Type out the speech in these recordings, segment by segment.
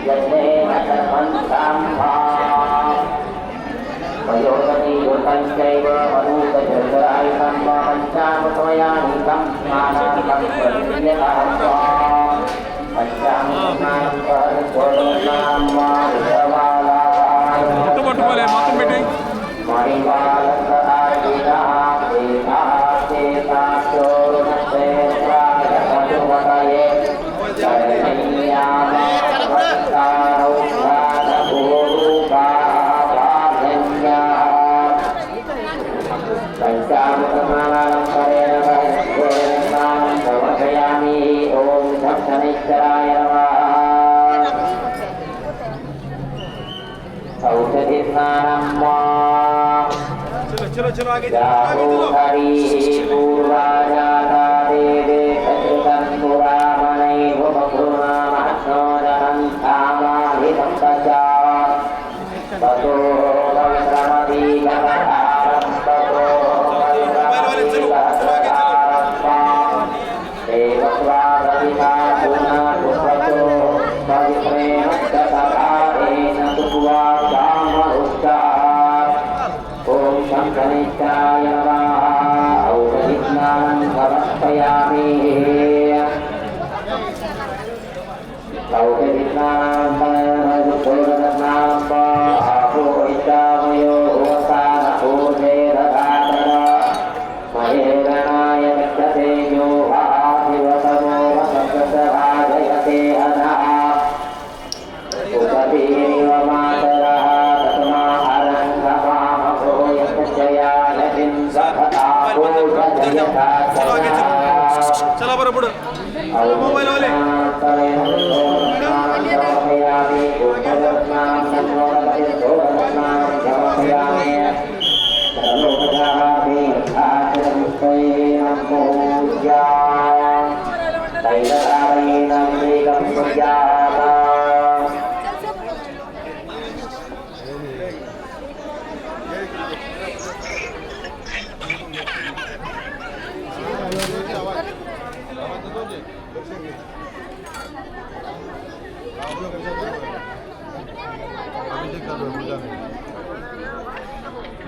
यज्ञेन कर्मन्तां वयोगति योगञ्चैव मनुजजरायुतं पञ्चामृतमयानीतं स्नानान्तं प्रतियतात्वा पञ्चामृतस्नानं परस्वरस्नानं वा विषवालाय मणिपालकराजिनः चेताचोरुणसेत्रायपदुवतये शरणीयामस्तारौ पञ्चामृतस्नानं करेण स्नानं समर्पयामि। ॐ शनेश्वराय नमः। औषधिस्नानं वा हरि पूर्वाजाता देवे सकृतं पुरामणै भुवभ्रूणामह्नोदनन्तामाहितं तजा ततो पवित्रमदीगमधारं ततो पवित्रमदीगमधारं देवस्वागतिका पुनः पवित्रेण तथारेण सुवा ओम शंकरेशाय नमः। औषधिस्नानं समर्पयामि। औषधिस्नानं आपूर्वयो होतानपूर्वे दधातन महेरणाय रक्षते यो भादिवतमो वसन्तभाजयते अनः उपदीव मातरः चला बरोबर मोबाईल वाले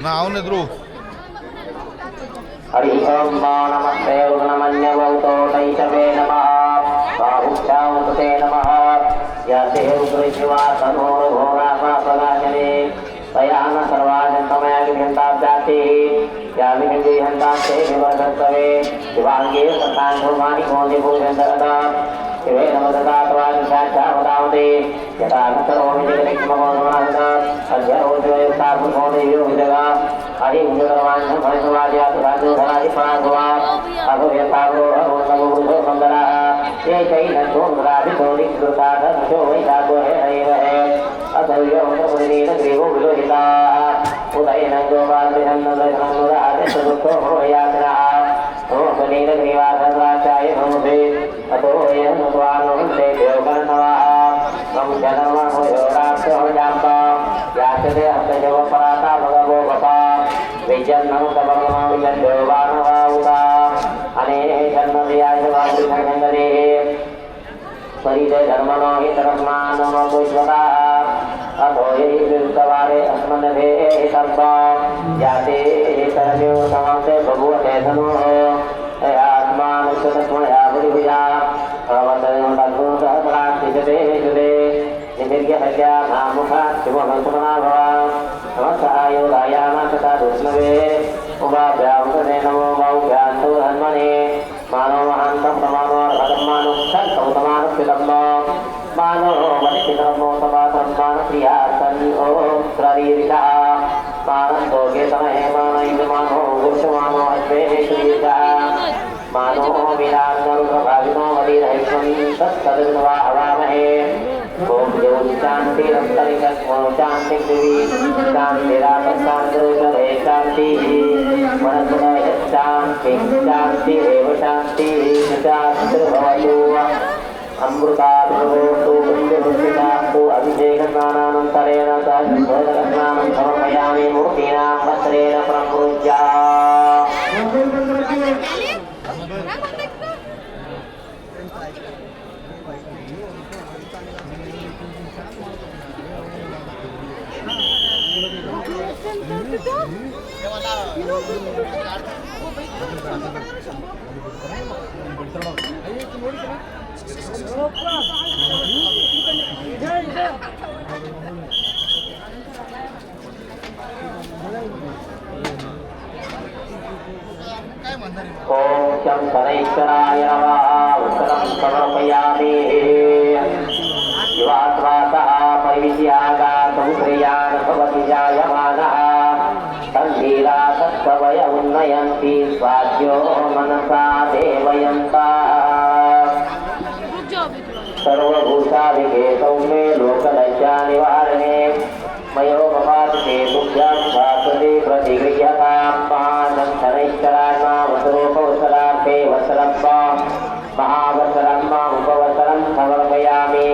ना आवने ध्रुव हरि ओम नमस्ते रुद्रमन्यवतो तैषवे नमः बाहुक्षामुते नमः याते रुद्रशिवा तनोर्घोरात्माप्रकाशने तया न सर्वाजन्तमया विघ्नताब्जाति या विघ्नविहन्तास्ते विवर्धन्तवे शिवाङ्गे सन्तान्भूमानि भोजि भूषन्तरता शिवे नमदतात्वादिशाचावदावते यथा न करोमि जगदिक्ष्ममोदमानद अध्यरोजयोक्ताभूमोदयो विदगा हरि उज्जलमान्यं भविष्यवाद्यात्वादोधरादिपाद्वा अधो यथावरोहरोतमो सुन्दरः ये चैनसोन्द्राभितोदिकृताधर्मशो वैशाखो हेरैव हे अधव्योमुदपुरीन ग्रीवो विलोहिताः उदयनं गोपालविहन्नदघनमुदादिशदुःखो भोयात्नः ओपनीलग्रीवाधराचार्य नमोऽभि अतो यं द्वारमन्ते देवगणनवः मम जनमो योराक्षो जाम्बा याचते हस्तजवपराता भगवो गपा विजन्नं तमगमं यद्देवानवाउता अने जन्मदियाय वाग्विधन्दरे परिजय धर्मनो हि धर्मानमो विश्वता अथो हि विरुद्धवारे अस्मन्नभे हितर्वा जाते हितर्यो समासे भगवते धनुः आत्मानुष्ठतस्मया बुद्धिभुजा भवतयो तद्भूतपराक्षिजते जुदे निमिर्यहल्या नामुखा शिवमन्तमना भव नमस्कायोदायामा तथा दुष्णवे उभाभ्यामुदने नमो बाहुभ्यान्तु धन्मने मानो महान्तं प्रमाणो भगन्मानुष्ठन्तमानुष्ठितम् मानो वनिष्ठितमो समासम्मानप्रिया सन्नि ॐ प्रवीरितः मानन्तो केतमहे मानैन्दमानो गुरुषमानो अश्वेः श्रीयः मानो वीरान्नरुप्रभाविनो मदीरहिष्वं तत्सदृन्वा हवामहे ओम शांतिरन्तरिक्षो शांति दिवि शांतिरापशान्तिरुषधे शान्तिः मनसुनः शान्ति शान्ति एव शान्तिः शान्तिर्भवतु अमृताभिषेको पुण्यपुष्टिकास्तु अभिषेकस्नानानन्तरेण भोजनस्नानं समर्पयामि मूर्तीनां वस्त्रेण प्रपूज्या ओम शं शनैश्वराय नमः उत्तरं समर्पयामि युवात्वासः परिविद्यागासमुद्रयान् भवति जायमानः तन्धीरा तत्त्ववय उन्नयन्ति स्वाद्यो मनसा देवयन्तः सर्वभूतादिके सौम्ये लोकलज्जानिवारणे मयोपपादिते तुभ्यं शाश्वते प्रतिगृह्यतां महानं शनैश्वराय वसरोपवसरार्थे वत्सरं महावत्सरं उपवत्सरं समर्पयामि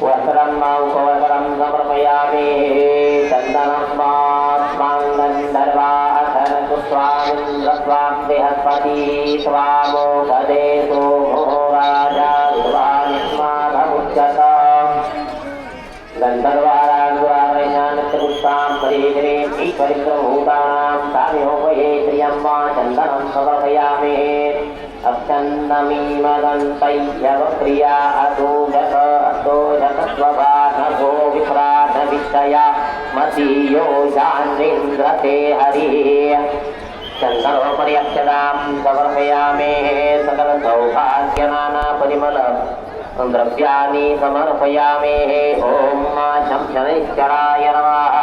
वस्त्रं उपवस्त्रं समर्पयामि चन्दनं माङ्गन्धर्वाथन पुष्पामिन्द्रस्वां बृहस्पति स्वामो भदेतु मोहो राजा विद्वानिष्माधमुच्यत गन्धर्वारान्वारैनानित्यपुष्पां परिहरेम् ईश्वरित्रभूतानां सामिहोपये श्रियं मा चन्दनं समर्पयामि अक्षन्नमीमदन्तैयवप्रिया अतोजत अतोजतस्वभानभो विप्राणविषया मतीयो जान्निन्द्रते हरिः चन्दनोपरि अक्षतां समर्पयामि सकलसौभाग्यनानापरिमल द्रव्याणि समर्पयामि ॐ शं शनैश्वराय नमः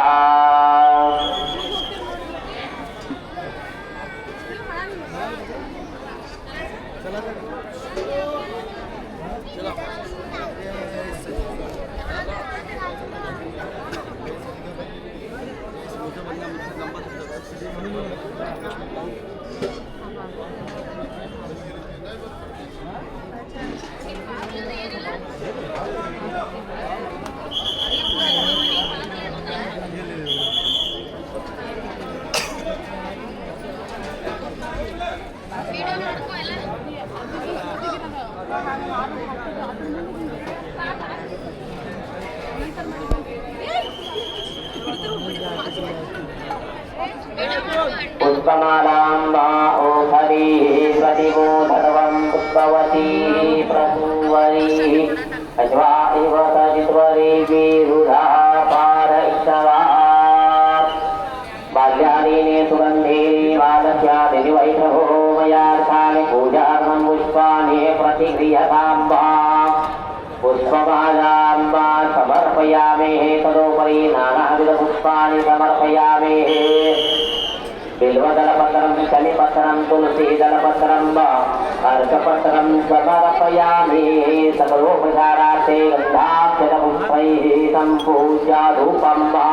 पुष्पमालां वा ओषधीः प्रतिबोधत्वं पुष्पवती प्रसूवरी अश्वा इव सजित्वरी विरुधा पारैषवा बाल्यादीने सुगन्धेरी वादस्यादिति वैष्णवो मयार्थानि पूजार्थं पुष्पाणि प्रतिगृह्यतां वा पुष्पमालां वा समर्पयामि तदुपरि नानाविधपुष्पाणि समर्पयामि बिल्वदलपत्रं शनिपत्रं तुलसीदलपत्रं वा अर्कपत्रं समर्पयामि सकलोपचारार्थे गन्धाक्षतपुष्पैः सम्पूज्य धूपं वा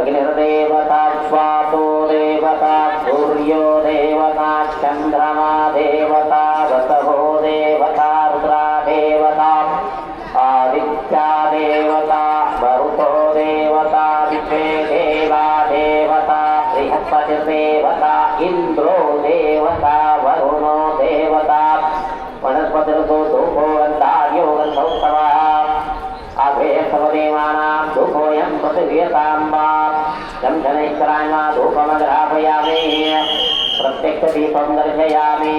अग्निर्देवता स्वातो देवता सूर्यो देवता चन्द्रमा देवता वसवो देवता रुद्रा देवता आदित्या देवता मरुतो देवता विश्वे देवा देवता बृहस्पतिर्देवता इन्द्रो देवता वरुणो देवता वनस्पतिर्गो धूपो गन्धार्यो गन्धोत्सवः अभेयसवदेवानां धूपोऽयं प्रतिगृह्यतां वा शं शनैश्वराय धूपमग्रापयामि प्रत्यक्षदीपं दर्शयामि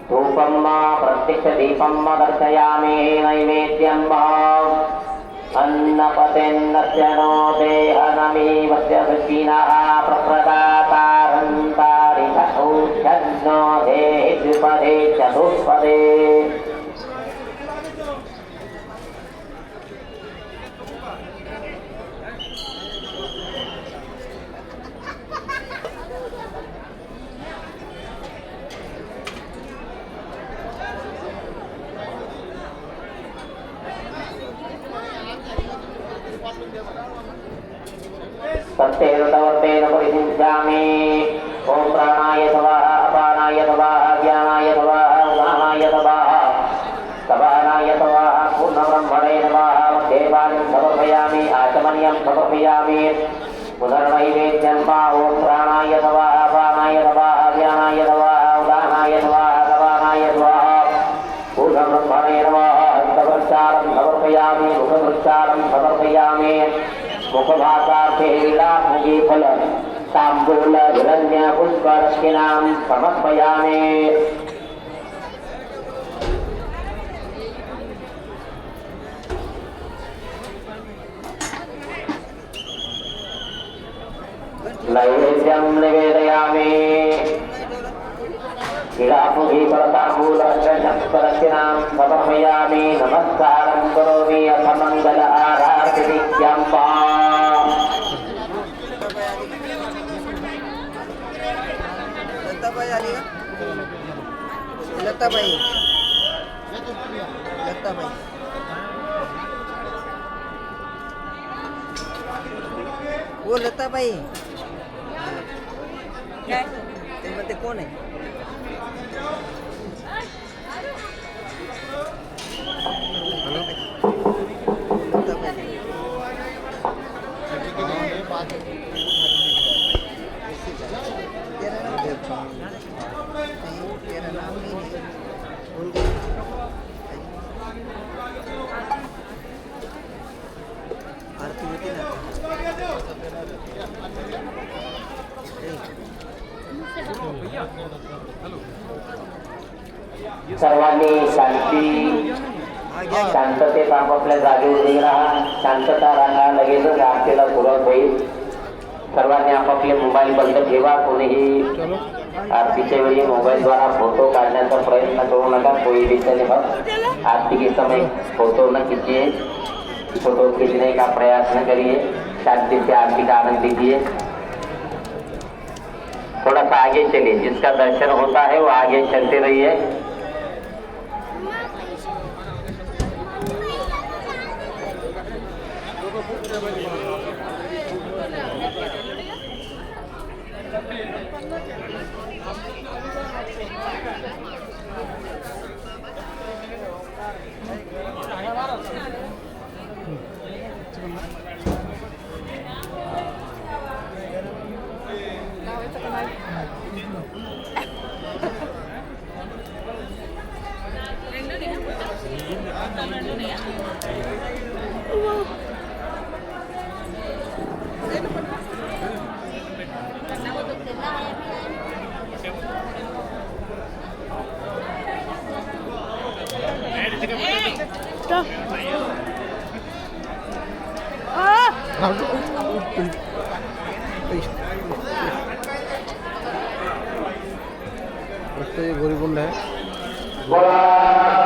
धूपं वा प्रत्यक्षदीपं दर्शयामि नैवेद्यं वा अन्नपतेन्नस्य नो देहनमीवस्य वृष्टिनः प्रप्रदातारन्तारिषौषन्नो देहि द्विपदे चतुष्पदे समर्पयामि पुनर्नैवेद्यं वा ॐ प्राणाय नमः अपानाय नमः व्यानाय नमः उदानाय नमः गवानाय नमः पूर्णब्रह्मणे नमः हस्तवृक्षालं समर्पयामि मुखवृक्षालं समर्पयामि मुखभासार्थे विलासमुखीफल ताम्बूल हिरण्य पुष्परश्मिनां समर्पयामि नैवेद्यं निवेदयामि विलासमुखीफलताम्बूलरश्मिनां समर्पयामि नमस्कारं करोमि अथ मङ्गल आरार्तिनित्यं वा लताबाई आली का लताबाई लताबाई वो लताबाई काय ते म्हणते कोण आहे तेरा नाम नहीं है उनके आरती होती ना सर्वांनी शांती शांततेत आपापल्या जागेवर उभे राहा शांतता राखा लगेचच आरतीला सुरुवात होईल सर्वांनी आपापले मोबाईल बंद ठेवा कोणीही आरतीच्या वेळी मोबाईलद्वारा फोटो काढण्याचा प्रयत्न करू नका कोई भी चले बस आरती के समय फोटो न खींचिए फोटो खींचने का प्रयास न करिए शांति से आरती का आनंद लीजिए थोड़ा सा आगे चलिए जिसका दर्शन होता है वो आगे चलते रहिए घोरी गुंड आहे बोला